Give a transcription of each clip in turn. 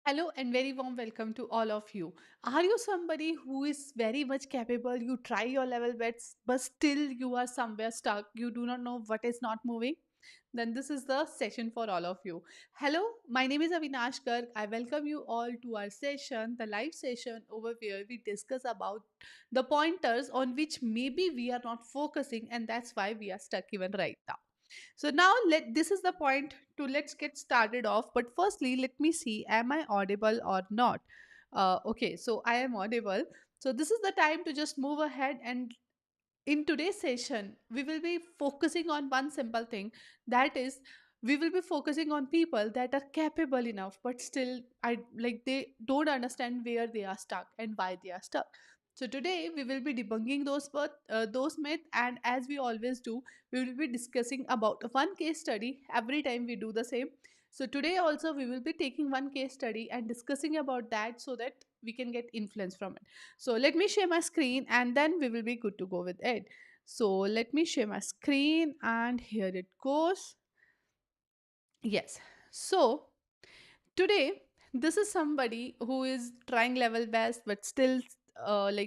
Hello and very warm welcome to all of you. Are you somebody who is very much capable? You try your level bets, but still you are somewhere stuck. You do not know what is not moving? Then this is the session for all of you. Hello, my name is Avinash Garg. I welcome you all to our session, the live session over where we discuss about the pointers on which maybe we are not focusing, and that's why we are stuck even right now. So now let this is the point to let's get started off. But firstly, let me see, am I audible or not? Okay, so I am audible. So this is the time to just move ahead, and in today's session we will be focusing on one simple thing, that is we will be focusing on people that are capable enough but still they don't understand where they are stuck and why they are stuck. So today we will be debunking those myths, and as we always do, we will be discussing about one case study every time we do the same. So today also we will be taking one case study and discussing about that so that we can get influence from it. So let me share my screen and then we will be good to go with it. So let me share my screen and here it goes. Yes. So today, this is somebody who is trying level best but still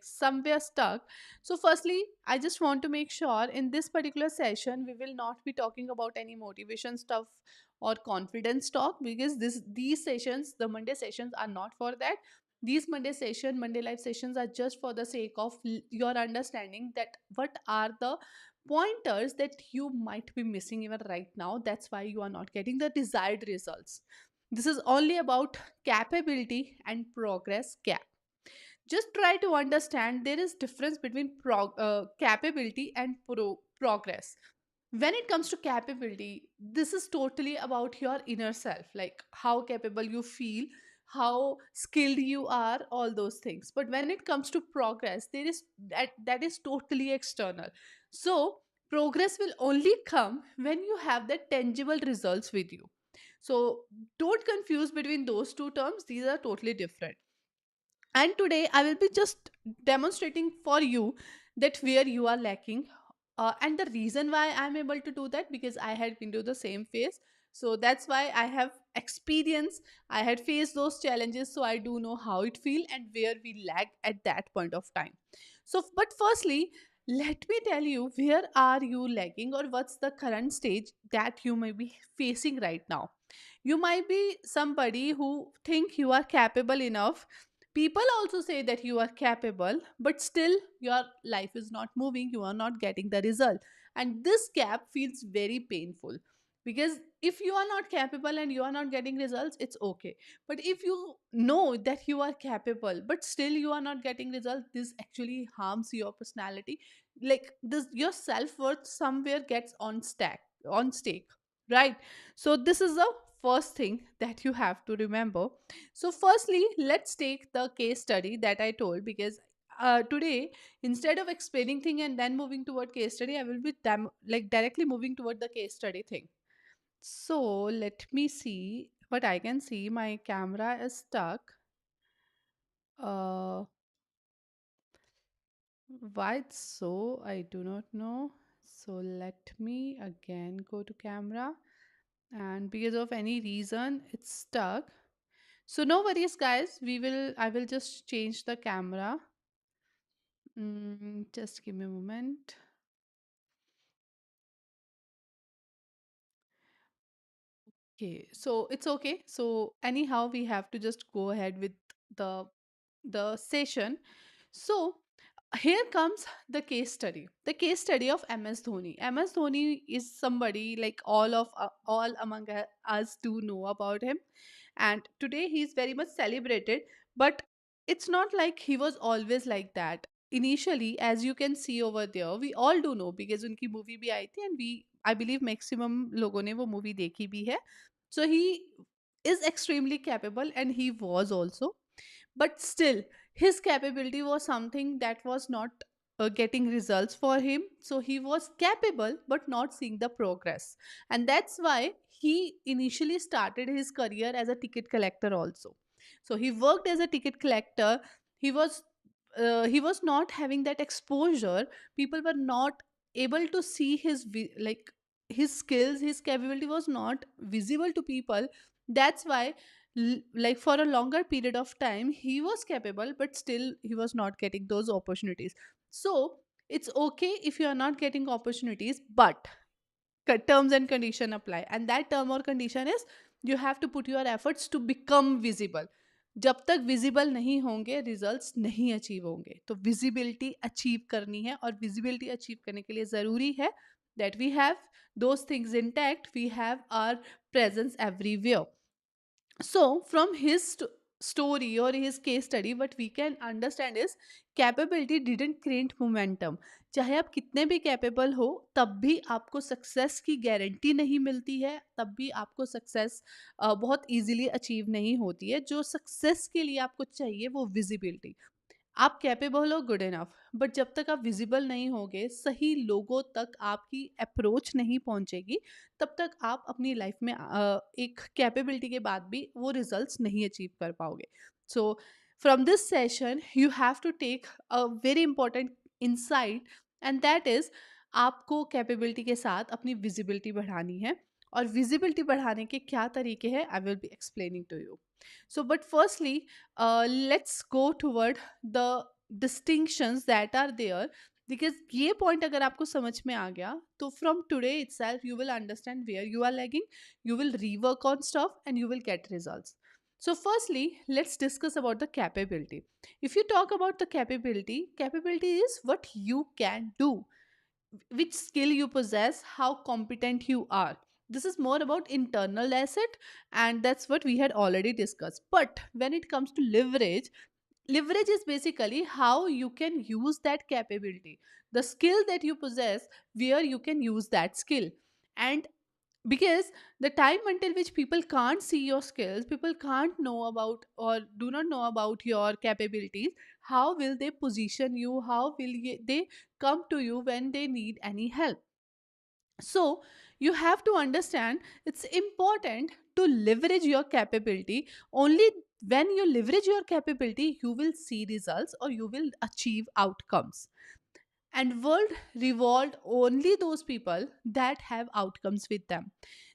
somewhere stuck. So firstly, I just want to make sure in this particular session we will not be talking about any motivation stuff or confidence talk, because these sessions, the Monday sessions, are not for that. These Monday live sessions are just for the sake of your understanding that what are the pointers that you might be missing even right now. That's why you are not getting the desired results. This is only about capability and progress gap. Just try to understand there is difference between capability and progress. When it comes to capability, this is totally about your inner self, like how capable you feel, how skilled you are, all those things. But when it comes to progress, there is that is totally external. So progress will only come when you have the tangible results with you. So don't confuse between those two terms, these are totally different. And today I will be just demonstrating for you that where you are lacking, and the reason why I'm able to do that, because I had been to the same phase. So that's why I have experience, I had faced those challenges, so I do know how it feel and where we lag at that point of time. So but firstly, let me tell you, where are you lagging or what's the current stage that you may be facing right now. You might be somebody who think you are capable enough. People also say that you are capable, but still your life is not moving, you are not getting the result. And this gap feels very painful, because if you are not capable and you are not getting results, it's okay. But if you know that you are capable but still you are not getting results, this actually harms your personality. Like this, your self-worth somewhere gets on stake, right? So this is the first thing that you have to remember. So firstly, let's take the case study that I told, because today, instead of explaining thing and then moving toward case study, I will be directly moving toward the case study thing. So let me see what I can see. My camera is stuck. uh why it's so, I do not know. So let me again go to camera, and because of any reason it's stuck. So no worries guys, I will just change the camera. Just give me a moment. Okay, so it's okay. So anyhow, we have to just go ahead with the session. So here comes the case study. The case study of MS Dhoni. MS Dhoni is somebody like all among us do know about him, and today he's very much celebrated. But it's not like he was always like that. Initially, as you can see over there, we all do know because उनकी movie भी आई थी, and we I believe maximum लोगों ने वो movie देखी भी है. So he is extremely capable, and he was also, but still his capability was something that was not getting results for him. So he was capable but not seeing the progress, and that's why he initially started his career as a ticket collector also. So he worked as a ticket collector. He was not having that exposure. People were not able to see his skills, his capability was not visible to people. That's why like for a longer period of time he was capable, but still he was not getting those opportunities. So it's okay if you are not getting opportunities, but terms and condition apply, and that term or condition is you have to put your efforts to become visible. जब तक visible नहीं होंगे results नहीं achieve होंगे, तो visibility achieve करनी है, और विजिबिलिटी अचीव करने के लिए ज़रूरी है that we have those things intact, we have our presence everywhere. So, from his story or his case study, what we can understand is capability didn't create momentum. चाहे आप कितने भी कैपेबल हो, तब भी आपको सक्सेस की गारंटी नहीं मिलती है, तब भी आपको सक्सेस बहुत इजीली अचीव नहीं होती है. जो सक्सेस के लिए आपको चाहिए वो विजिबिलिटी. आप कैपेबल हो, गुड इनफ, बट जब तक आप विजिबल नहीं होगे, सही लोगों तक आपकी अप्रोच नहीं पहुंचेगी, तब तक आप अपनी लाइफ में एक कैपेबिलिटी के बाद भी वो रिजल्ट्स नहीं अचीव कर पाओगे. So from this session you have to take a very important insight, and that is आपको कैपेबिलिटी के साथ अपनी विजिबिलिटी बढ़ानी है. और विजिबिलिटी बढ़ाने के क्या तरीके हैं, I will be explaining to you. So, but firstly, let's go toward the distinctions that are there. Because ये point अगर आपको समझ में आ गया, तो from today itself you will understand where you are lagging, you will rework on stuff, and you will get results. So firstly, let's discuss about the capability. If you talk about the capability, capability is what you can do, which skill you possess, how competent you are. This is more about internal asset, and that's what we had already discussed. But when it comes to leverage, leverage is basically how you can use that capability, the skill that you possess, where you can use that skill. And because the time until which people can't see your skills, people can't know about or do not know about your capabilities, how will they position you, how will they come to you when they need any help. So you have to understand it's important to leverage your capability. Only when you leverage your capability you will see results or you will achieve outcomes. And world reward only those people that have outcomes with them.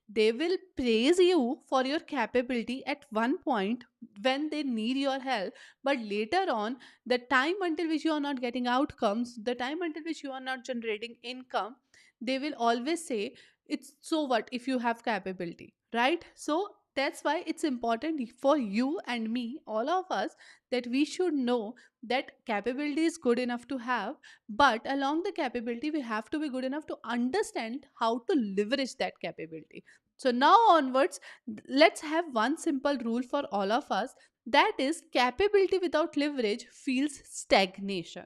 They will praise you for your capability at one point when they need your help, but later on, the time until which you are not getting outcomes, the time until which you are not generating income, they will always say, it's so what if you have capability, right? So that's why it's important for you and me, all of us, that we should know that capability is good enough to have, but along the capability we have to be good enough to understand how to leverage that capability. So now onwards, let's have one simple rule for all of us, that is capability without leverage feels stagnation.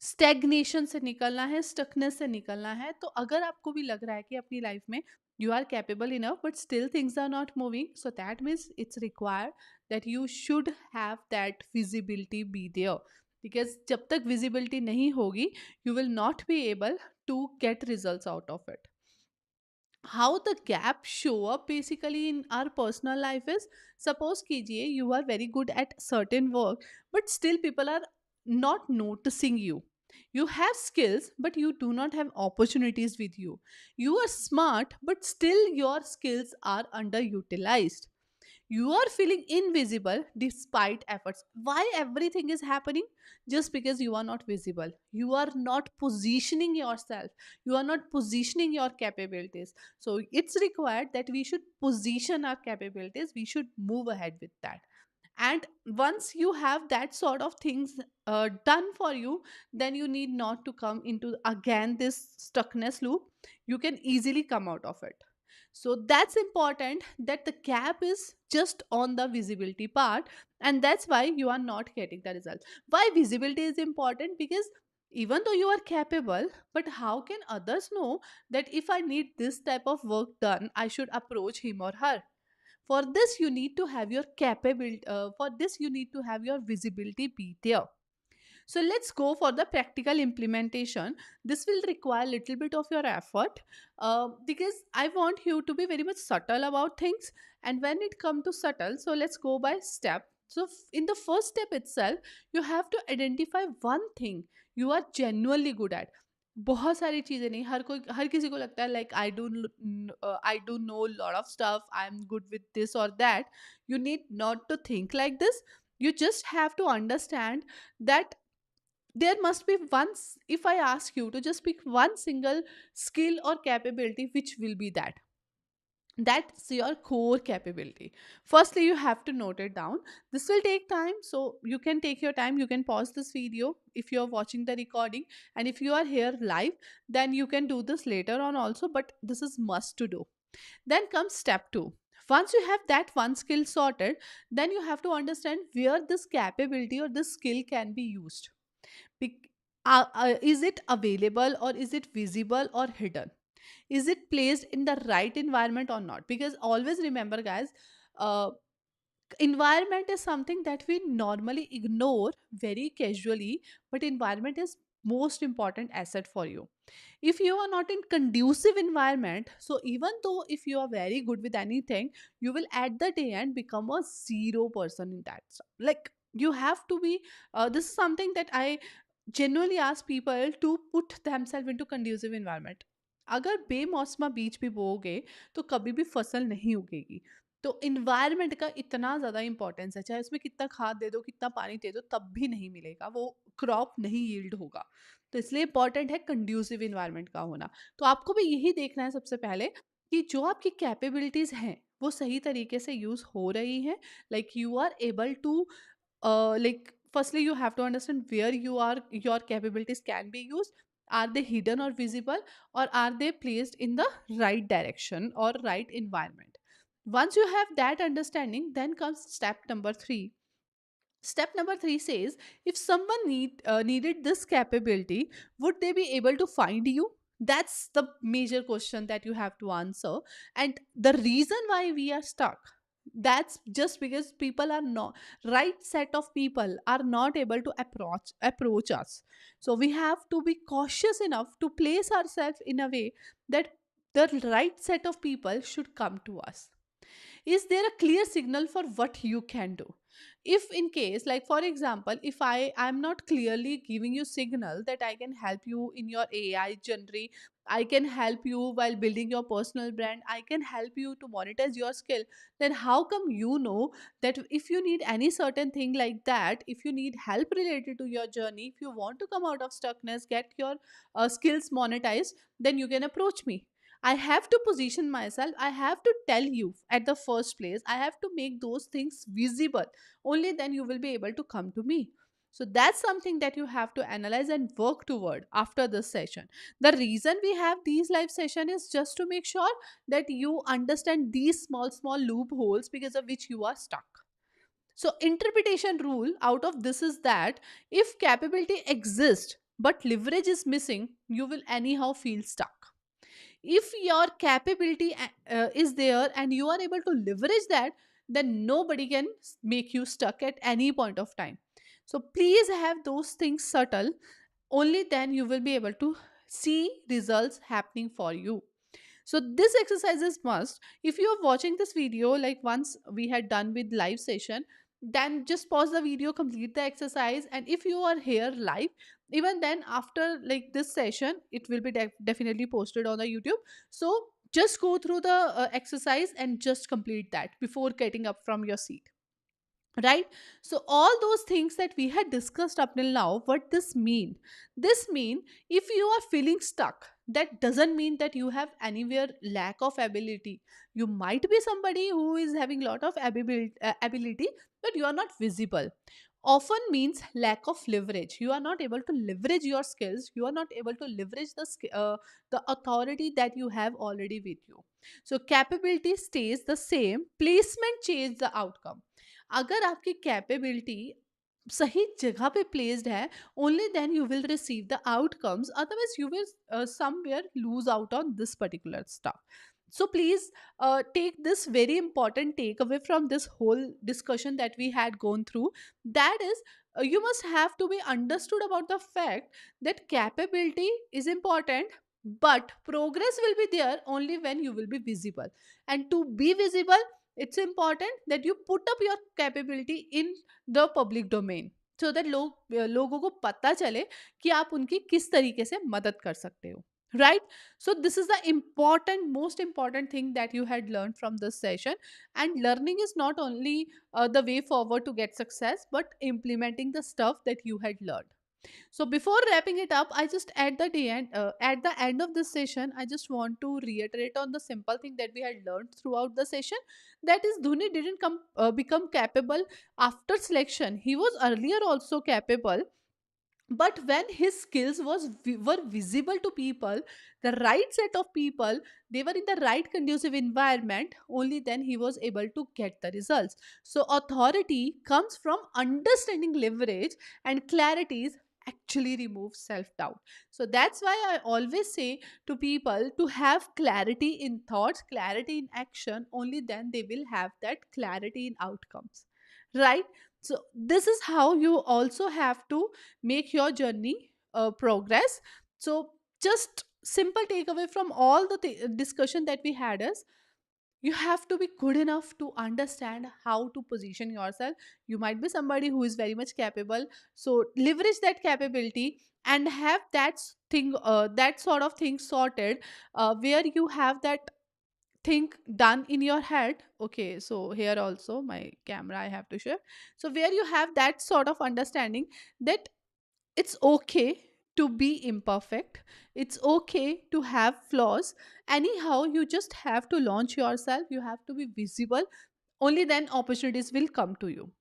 Stagnation से निकलना है, stuckness से निकलना है. तो अगर आपको भी लग रहा है कि अपनी लाइफ में you are capable enough but still things are not moving, so that means it's required that you should have that visibility be there. Because जब तक visibility नहीं होगी, you will not be able to get results out of it. How the gap show up basically in our personal life is, suppose कीजिए you are very good at certain work but still people are not noticing you. You have skills but you do not have opportunities with you. You are smart but still your skills are underutilized. You are feeling invisible despite efforts. Why everything is happening? Just because you are not visible, you are not positioning yourself, you are not positioning your capabilities. So it's required that we should position our capabilities, we should move ahead with that. And once you have that sort of things done for you, then you need not to come into again this stuckness loop. You can easily come out of it. So that's important, that the gap is just on the visibility part, and that's why you are not getting the results. Why visibility is important? Because even though you are capable, but how can others know that if I need this type of work done, I should approach him or her? For this you need to have your capability, for this you need to have your visibility be there. So let's go for the practical implementation. This will require a little bit of your effort, because I want you to be very much subtle about things. And when it comes to subtle, so let's go by step. So in the first step itself, you have to identify one thing you are genuinely good at. बहुत सारी चीज़ें नहीं, हर किसी को लगता है like I do know lot of stuff, I am good with this और that. You need not to think like this. You just have to understand that there must be once, if I ask you to just pick one single skill or capability, which will be that? That's your core capability. Firstly, you have to note it down. This will take time, so you can take your time. You can pause this video if you're watching the recording, and if you are here live, then you can do this later on also, but this is must to do. Then comes step 2. Once you have that one skill sorted, then you have to understand where this capability or this skill can be used. Bec- is it available, or is it visible or hidden? Is it placed in the right environment or not? Because always remember, guys, uh, environment is something that we normally ignore very casually, but environment is most important asset for you. If you are not in conducive environment, so even though if you are very good with anything, you will at the day end become a zero person in that stuff. Like, you have to be, this is something that I genuinely ask people to put themselves into conducive environment. अगर बेमौसमा बीज भी बोओगे तो कभी भी फसल नहीं उगेगी. तो environment का इतना ज़्यादा इंपॉर्टेंस है, चाहे उसमें कितना खाद दे दो, कितना पानी दे दो, तब भी नहीं मिलेगा, वो क्रॉप नहीं यील्ड होगा. तो इसलिए इंपॉर्टेंट है कंड्यूसिव इन्वायरमेंट का होना. तो आपको भी यही देखना है सबसे पहले कि जो आपकी कैपेबिलिटीज़ हैं वो सही तरीके से यूज़ हो रही हैं. Like you are able to, like, firstly you have to understand where your capabilities can be used. Are they hidden or visible, or are they placed in the right direction or right environment? Once you have that understanding, then comes step number 3. Step number 3 says, if someone needed this capability, would they be able to find you? That's the major question that you have to answer. And the reason why we are stuck, that's just because people are not, right set of people are not able to approach us. So we have to be cautious enough to place ourselves in a way that the right set of people should come to us. Is there a clear signal for what you can do? If in case, like for example, if I'm not clearly giving you signal that I can help you in your AI journey, I can help you while building your personal brand, I can help you to monetize your skill, then how come you know that if you need any certain thing like that, if you need help related to your journey, if you want to come out of stuckness, get your skills monetized, then you can approach me. I have to position myself. I have to tell you at the first place. I have to make those things visible. Only then you will be able to come to me. So that's something that you have to analyze and work toward after this session. The reason we have these live session is just to make sure that you understand these small loopholes because of which you are stuck. So interpretation rule out of this is that if capability exists but leverage is missing, you will anyhow feel stuck. If your capability is there and you are able to leverage that, then nobody can make you stuck at any point of time. So please have those things subtle. Only then you will be able to see results happening for you. So this exercise is must. If you are watching this video, like once we had done with live session, then just pause the video, complete the exercise, and if you are here live, even then after like this session, it will be definitely posted on the YouTube. So just go through the exercise and just complete that before getting up from your seat, right? So all those things that we had discussed up till now, what this mean, if you are feeling stuck, that doesn't mean that you have anywhere lack of ability. You might be somebody who is having lot of ability, but you are not visible. Often means lack of leverage. You are not able to leverage your skills. You are not able to leverage the authority that you have already with you. So capability stays the same, placement change the outcome. अगर आपकी capability सही जगह पे placed है, only then you will receive the outcomes, otherwise you will somewhere lose out on this particular stuff. So please take this very important takeaway from this whole discussion that we had gone through. That is, you must have to be understood about the fact that capability is important, but progress will be there only when you will be visible. And to be visible, it's important that you put up your capability in the public domain. So that लोगों को पता चले कि आप उनकी किस तरीके से मदद कर सकते हो, right? So this is the important most important thing that you had learned from this session. And learning is not only the way forward to get success, but implementing the stuff that you had learned. So before wrapping it up, I just at the end of this session, I just want to reiterate on the simple thing that we had learned throughout the session. That is, Dhoni didn't become capable after selection. He was earlier also capable, but when his skills were visible to people, the right set of people, they were in the right conducive environment, only then he was able to get the results. So authority comes from understanding leverage, and clarities actually remove self doubt. So that's why I always say to people to have clarity in thoughts, clarity in action, only then they will have that clarity in outcomes, right? So this is how you also have to make your journey progress. So just simple takeaway from all the discussion that we had is, you have to be good enough to understand how to position yourself. You might be somebody who is very much capable, so leverage that capability and have that sort of thing sorted, where you have that thing done in your head. Okay, so here also my camera I have to share. So where you have that sort of understanding that it's okay to be imperfect, it's okay to have flaws. Anyhow, you just have to launch yourself, you have to be visible, only then opportunities will come to you,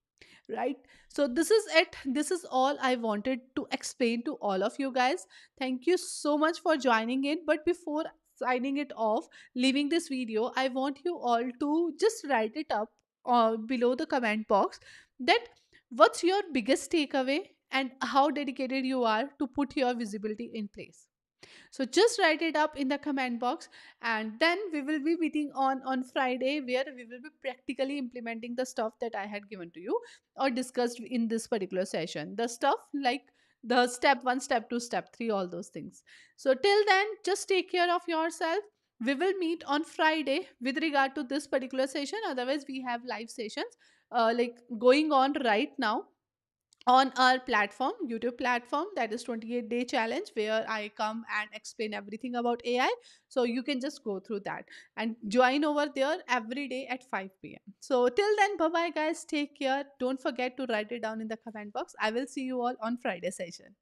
right? So this is it, this is all I wanted to explain to all of you guys. Thank you so much for joining in, but before signing it off, leaving this video, I want you all to just write it up below the comment box, that what's your biggest takeaway and how dedicated you are to put your visibility in place. So just write it up in the comment box, and then we will be meeting on Friday, where we will be practically implementing the stuff that I had given to you or discussed in this particular session. The stuff like the step 1, step 2, step 3, all those things. So till then, just take care of yourself. We will meet on Friday with regard to this particular session. Otherwise, we have live sessions like going on right now on our platform, YouTube platform, that is 28-day challenge, where I come and explain everything about AI. So you can just go through that and join over there every day at 5 p.m. So till then, bye bye guys, take care. Don't forget to write it down in the comment box. I will see you all on Friday session.